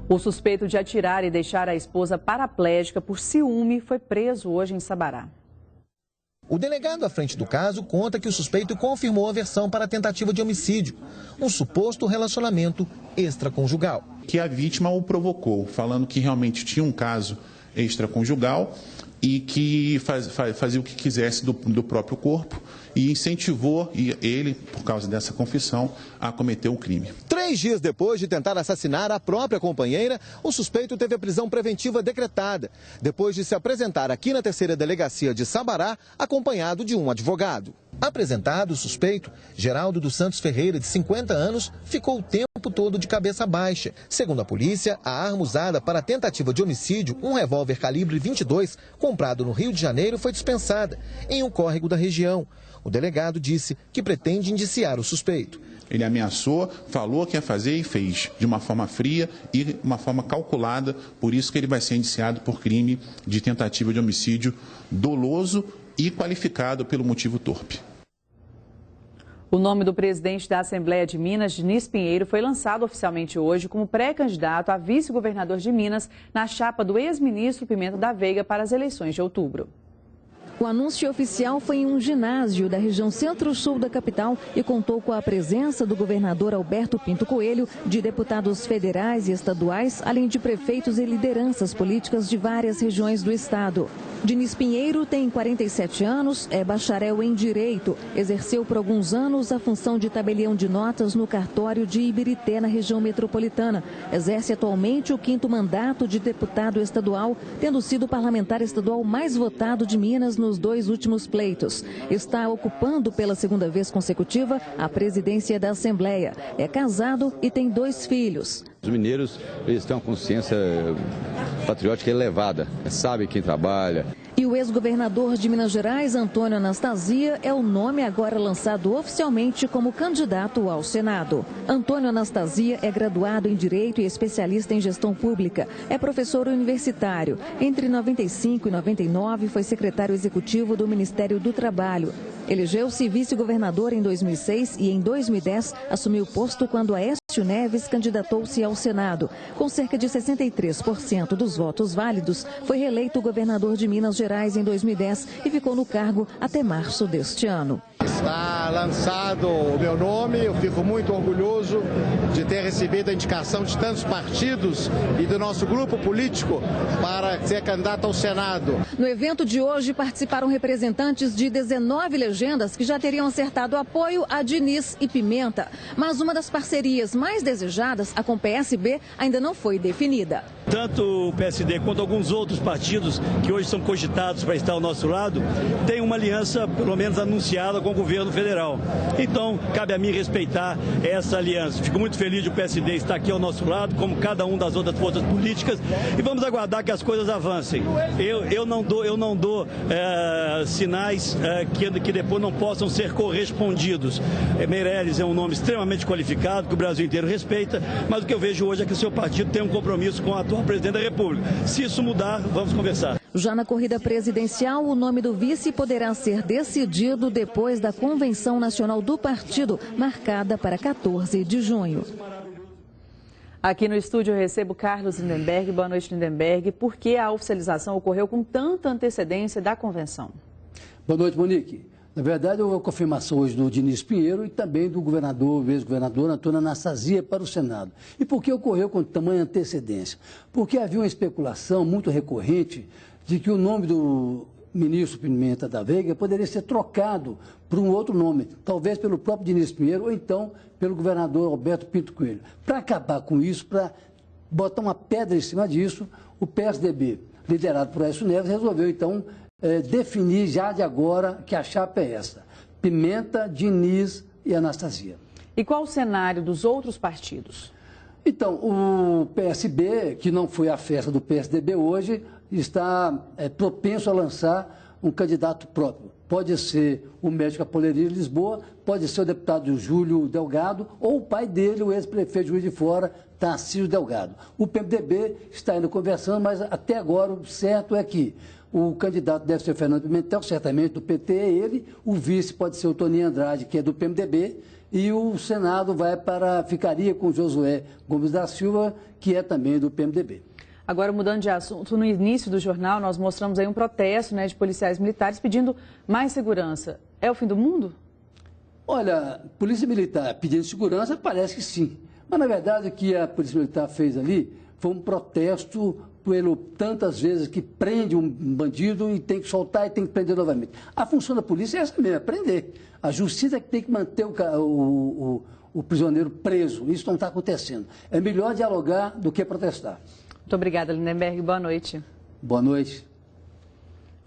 O suspeito de atirar e deixar a esposa paraplégica por ciúme foi preso hoje em Sabará. O delegado à frente do caso conta que o suspeito confirmou a versão para a tentativa de homicídio, um suposto relacionamento extraconjugal. Que a vítima o provocou, falando que realmente tinha um caso extraconjugal e que fazia o que quisesse do próprio corpo e incentivou ele, por causa dessa confissão, a cometer o crime. 3 dias depois de tentar assassinar a própria companheira, o suspeito teve a prisão preventiva decretada, depois de se apresentar aqui na 3ª Delegacia de Sabará, acompanhado de um advogado. Apresentado o suspeito, Geraldo dos Santos Ferreira, de 50 anos, ficou o tempo todo de cabeça baixa. Segundo a polícia, a arma usada para a tentativa de homicídio, um revólver calibre 22, comprado no Rio de Janeiro, foi dispensada em um córrego da região. O delegado disse que pretende indiciar o suspeito. Ele ameaçou, falou que ia fazer e fez, de uma forma fria e uma forma calculada, por isso que ele vai ser indiciado por crime de tentativa de homicídio doloso e qualificado pelo motivo torpe. O nome do presidente da Assembleia de Minas, Diniz Pinheiro, foi lançado oficialmente hoje como pré-candidato a vice-governador de Minas na chapa do ex-ministro Pimenta da Veiga para as eleições de outubro. O anúncio oficial foi em um ginásio da região centro-sul da capital e contou com a presença do governador Alberto Pinto Coelho, de deputados federais e estaduais, além de prefeitos e lideranças políticas de várias regiões do estado. Diniz Pinheiro tem 47 anos, é bacharel em Direito, exerceu por alguns anos a função de tabelião de notas no cartório de Ibirité, na região metropolitana. Exerce atualmente o 5º mandato de deputado estadual, tendo sido o parlamentar estadual mais votado de Minas nos 2 últimos pleitos. Está ocupando pela 2ª vez consecutiva a presidência da Assembleia. É casado e tem 2 filhos. Os mineiros, eles têm uma consciência patriótica elevada, sabem quem trabalha. E o ex-governador de Minas Gerais, Antônio Anastasia, é o nome agora lançado oficialmente como candidato ao Senado. Antônio Anastasia é graduado em Direito e especialista em Gestão Pública. É professor universitário. Entre 95 e 99 foi secretário executivo do Ministério do Trabalho. Elegeu-se vice-governador em 2006 e em 2010 assumiu o posto quando Aécio Neves candidatou-se ao Senado. Com cerca de 63% dos votos válidos, foi reeleito governador de Minas Gerais em 2010 e ficou no cargo até março deste ano. Está lançado o meu nome, eu fico muito orgulhoso de ter recebido a indicação de tantos partidos e do nosso grupo político para ser candidato ao Senado. No evento de hoje participaram representantes de 19 legendas que já teriam acertado apoio a Diniz e Pimenta. Mas uma das parcerias mais desejadas, a com PSB, ainda não foi definida. Tanto o PSD quanto alguns outros partidos que hoje são cogitados para estar ao nosso lado, têm uma aliança, pelo menos anunciada, com o governo federal. Então, cabe a mim respeitar essa aliança. Fico muito feliz de o PSD estar aqui ao nosso lado, como cada um das outras forças políticas, e vamos aguardar que as coisas avancem. Eu não dou sinais que depois não possam ser correspondidos. Meirelles é um nome extremamente qualificado, que o Brasil inteiro respeita, mas o que eu vejo hoje é que o seu partido tem um compromisso com a atual presidente da República. Se isso mudar, vamos conversar. Já na corrida presidencial, o nome do vice poderá ser decidido depois da Convenção Nacional do Partido, marcada para 14 de junho. Aqui no estúdio eu recebo Carlos Lindenberg. Boa noite, Lindenberg. Por que a oficialização ocorreu com tanta antecedência da convenção? Boa noite, Monique. Na verdade, houve a confirmação hoje do Diniz Pinheiro e também do governador, ex-governador Antônio Anastasia para o Senado. E por que ocorreu com tamanha antecedência? Porque havia uma especulação muito recorrente de que o nome do ministro Pimenta da Veiga poderia ser trocado por um outro nome, talvez pelo próprio Diniz Pinheiro ou então pelo governador Alberto Pinto Coelho. Para acabar com isso, para botar uma pedra em cima disso, o PSDB, liderado por Aécio Neves, resolveu então definir já de agora que a chapa é essa: Pimenta, Diniz e Anastasia. E qual o cenário dos outros partidos? Então, o PSB, que não foi à festa do PSDB hoje, está propenso a lançar um candidato próprio. Pode ser o médico Apolinario de Lisboa, pode ser o deputado Júlio Delgado ou o pai dele, o ex-prefeito de Juiz de Fora, Tarcísio Delgado. O PMDB está ainda conversando, mas até agora o certo é que o candidato deve ser o Fernando Pimentel, certamente do PT é ele, o vice pode ser o Toninho Andrade, que é do PMDB, e o Senado ficaria com o Josué Gomes da Silva, que é também do PMDB. Agora, mudando de assunto, no início do jornal nós mostramos aí um protesto, né, de policiais militares pedindo mais segurança. É o fim do mundo? Olha, Polícia Militar pedindo segurança, parece que sim. Mas, na verdade, o que a Polícia Militar fez ali foi um protesto pelo tantas vezes que prende um bandido e tem que soltar e tem que prender novamente. A função da polícia é essa mesmo, é prender. A justiça é que tem que manter o prisioneiro preso. Isso não está acontecendo. É melhor dialogar do que protestar. Muito obrigada, Lindenberg. Boa noite. Boa noite.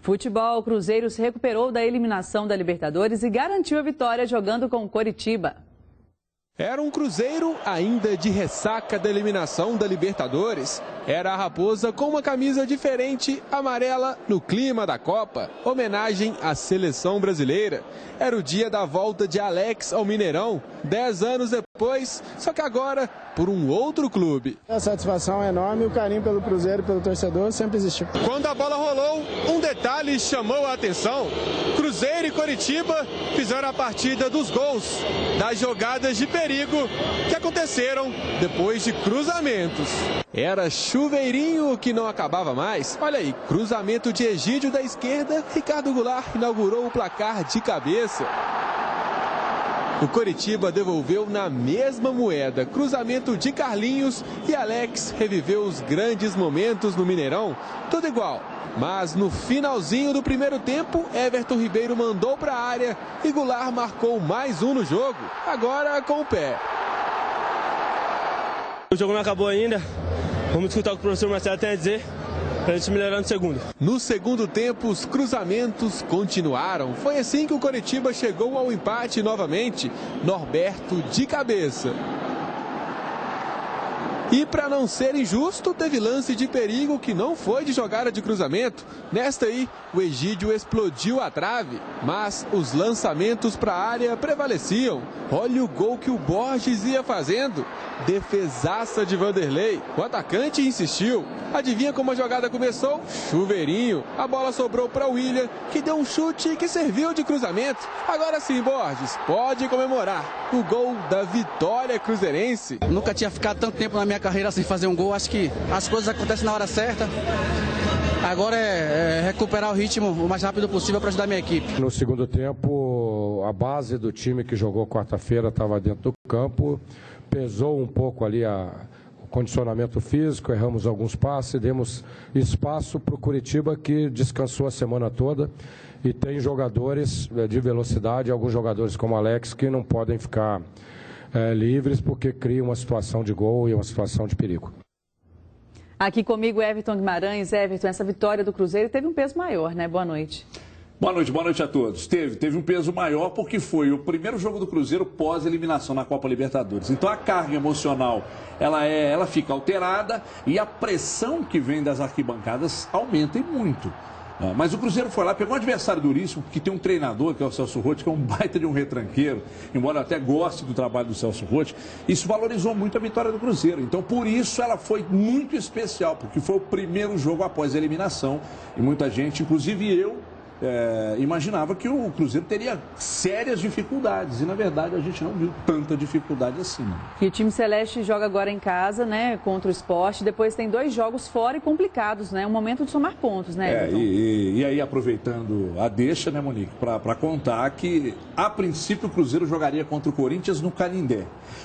Futebol, o Cruzeiro se recuperou da eliminação da Libertadores e garantiu a vitória jogando com o Coritiba. Era um Cruzeiro ainda de ressaca da eliminação da Libertadores. Era a Raposa com uma camisa diferente, amarela, no clima da Copa. Homenagem à seleção brasileira. Era o dia da volta de Alex ao Mineirão, 10 anos depois, só que agora por um outro clube. A satisfação é enorme e o carinho pelo Cruzeiro e pelo torcedor sempre existiu. Quando a bola rolou, um detalhe chamou a atenção. Cruzeiro e Coritiba fizeram a partida dos gols, das jogadas de perigo que aconteceram depois de cruzamentos. Era chuveirinho que não acabava mais. Olha aí, cruzamento de Egídio da esquerda, Ricardo Goulart inaugurou o placar de cabeça. O Coritiba devolveu na mesma moeda, cruzamento de Carlinhos e Alex reviveu os grandes momentos no Mineirão, tudo igual. Mas no finalzinho do primeiro tempo, Everton Ribeiro mandou para a área e Goulart marcou mais um no jogo, agora com o pé. O jogo não acabou ainda, vamos escutar o que o professor Marcelo tem a dizer para a gente melhorar no segundo. No segundo tempo, os cruzamentos continuaram. Foi assim que o Coritiba chegou ao empate novamente. Norberto de cabeça. E para não ser injusto, teve lance de perigo que não foi de jogada de cruzamento. Nesta aí, o Egídio explodiu a trave, mas os lançamentos para a área prevaleciam. Olha o gol que o Borges ia fazendo. Defesaça de Vanderlei. O atacante insistiu. Adivinha como a jogada começou? Chuveirinho. A bola sobrou para o William, que deu um chute que serviu de cruzamento. Agora sim, Borges, pode comemorar o gol da vitória cruzeirense. Nunca tinha ficado tanto tempo na minha carreira sem fazer um gol. Acho que as coisas acontecem na hora certa. Agora é recuperar o ritmo o mais rápido possível para ajudar a minha equipe. No segundo tempo, a base do time que jogou quarta-feira estava dentro do campo. Pesou um pouco ali o condicionamento físico, erramos alguns passes, demos espaço para o Coritiba, que descansou a semana toda. E tem jogadores de velocidade, alguns jogadores como Alex, que não podem ficar livres porque cria uma situação de gol e uma situação de perigo. Aqui comigo, Everton Guimarães. Everton, essa vitória do Cruzeiro teve um peso maior, né? Boa noite. Boa noite a todos. Teve um peso maior porque foi o primeiro jogo do Cruzeiro pós-eliminação na Copa Libertadores. Então a carga emocional, ela fica alterada e a pressão que vem das arquibancadas aumenta e muito. Mas o Cruzeiro foi lá, pegou um adversário duríssimo, que tem um treinador, que é o Celso Roth, que é um baita de um retranqueiro, embora eu até goste do trabalho do Celso Roth. Isso valorizou muito a vitória do Cruzeiro. Então, por isso, ela foi muito especial, porque foi o primeiro jogo após a eliminação. E muita gente, inclusive eu, imaginava que o Cruzeiro teria sérias dificuldades. E, na verdade, a gente não viu tanta dificuldade assim. Né? E o time celeste joga agora em casa, né, contra o Sport. Depois tem 2 jogos fora e complicados, né? Um momento de somar pontos, né, Everton? E aí, aproveitando a deixa, né, Monique, para contar que, a princípio, o Cruzeiro jogaria contra o Corinthians no Canindé.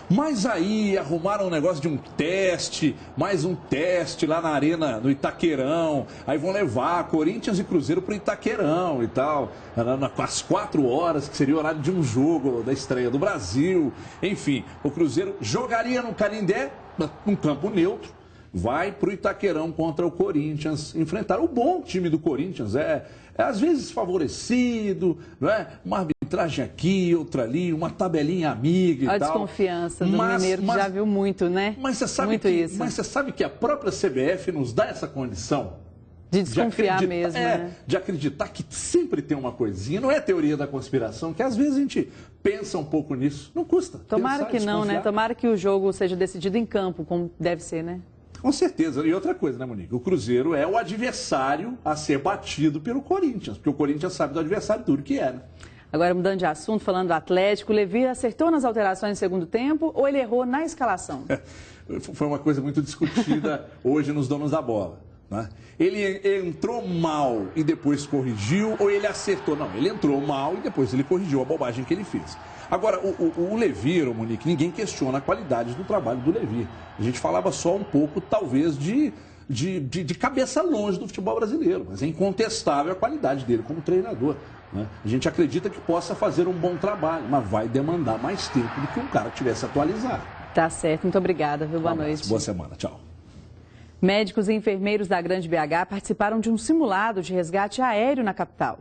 Mas aí arrumaram um negócio de um teste, mais um teste lá na arena, no Itaquerão. Aí vão levar Corinthians e Cruzeiro para o Itaquerão e tal, às 4 horas, que seria o horário de um jogo da estreia do Brasil. Enfim, o Cruzeiro jogaria no Canindé, num campo neutro, vai para o Itaquerão contra o Corinthians enfrentar o bom time do Corinthians. É às vezes favorecido, não é? Uma arbitragem aqui, outra ali, uma tabelinha amiga e tal. A desconfiança do mineiro que já viu muito, né? Mas você sabe que a própria CBF nos dá essa condição? De desconfiar mesmo, né? De acreditar que sempre tem uma coisinha. Não é teoria da conspiração, que às vezes a gente pensa um pouco nisso. Não custa. Tomara que não, né? Tomara que o jogo seja decidido em campo, como deve ser, né? Com certeza. E outra coisa, né, Monique? O Cruzeiro é o adversário a ser batido pelo Corinthians, porque o Corinthians sabe do adversário duro que é, né? Agora, mudando de assunto, falando do Atlético, o Levi acertou nas alterações no segundo tempo ou ele errou na escalação? Foi uma coisa muito discutida hoje nos Donos da Bola, né? Ele entrou mal e depois corrigiu, ou ele acertou? Não, ele entrou mal e depois ele corrigiu a bobagem que ele fez. Agora, o Levi, Monique, ninguém questiona a qualidade do trabalho do Levi. A gente falava só um pouco, talvez, de cabeça longe do futebol brasileiro, mas é incontestável a qualidade dele como treinador, né? A gente acredita que possa fazer um bom trabalho, mas vai demandar mais tempo do que um cara que tivesse atualizado. Tá certo, muito obrigada, viu? Boa noite. Boa semana, tchau. Médicos e enfermeiros da Grande BH participaram de um simulado de resgate aéreo na capital.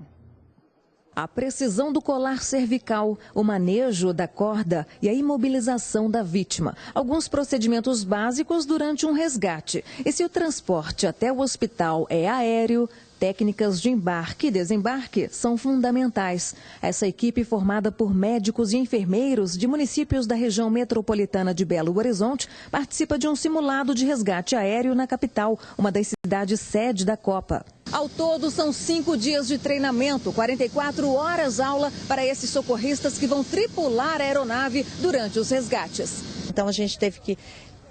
A precisão do colar cervical, o manejo da corda e a imobilização da vítima. Alguns procedimentos básicos durante um resgate. E se o transporte até o hospital é aéreo, técnicas de embarque e desembarque são fundamentais. Essa equipe, formada por médicos e enfermeiros de municípios da região metropolitana de Belo Horizonte, participa de um simulado de resgate aéreo na capital, uma das cidades sede da Copa. Ao todo, são 5 dias de treinamento, 44 horas aula para esses socorristas que vão tripular a aeronave durante os resgates. Então, a gente teve que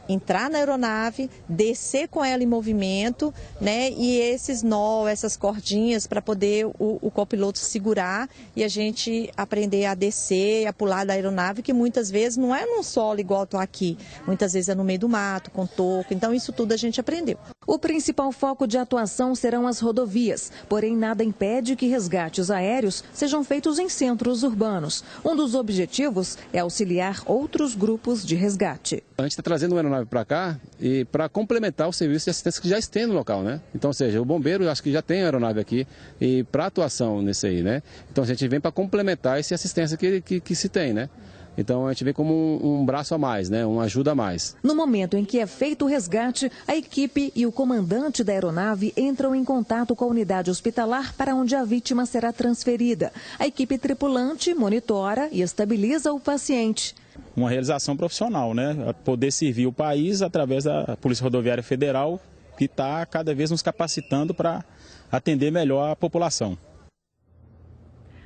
entrar na aeronave, descer com ela em movimento, né? E esses nó, essas cordinhas para poder o copiloto segurar e a gente aprender a descer, a pular da aeronave, que muitas vezes não é num solo igual eu tô aqui, muitas vezes é no meio do mato, com toco, então isso tudo a gente aprendeu. O principal foco de atuação serão as rodovias, porém nada impede que resgates aéreos sejam feitos em centros urbanos. Um dos objetivos é auxiliar outros grupos de resgate. A gente está trazendo uma aeronave para cá e para complementar o serviço de assistência que já tem no local, né? Então, ou seja, o bombeiro acho que já tem a aeronave aqui e para atuação nesse aí, né? Então a gente vem para complementar essa assistência que se tem, né? Então a gente vê como um braço a mais, né? Uma ajuda a mais. No momento em que é feito o resgate, a equipe e o comandante da aeronave entram em contato com a unidade hospitalar para onde a vítima será transferida. A equipe tripulante monitora e estabiliza o paciente. Uma realização profissional, né? Poder servir o país através da Polícia Rodoviária Federal, que está cada vez nos capacitando para atender melhor a população.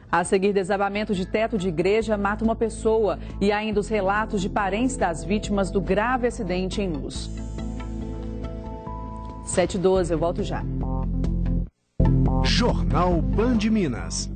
A seguir, desabamento de teto de igreja mata uma pessoa e ainda os relatos de parentes das vítimas do grave acidente em Luz. 7h12, eu volto já. Jornal Band Minas.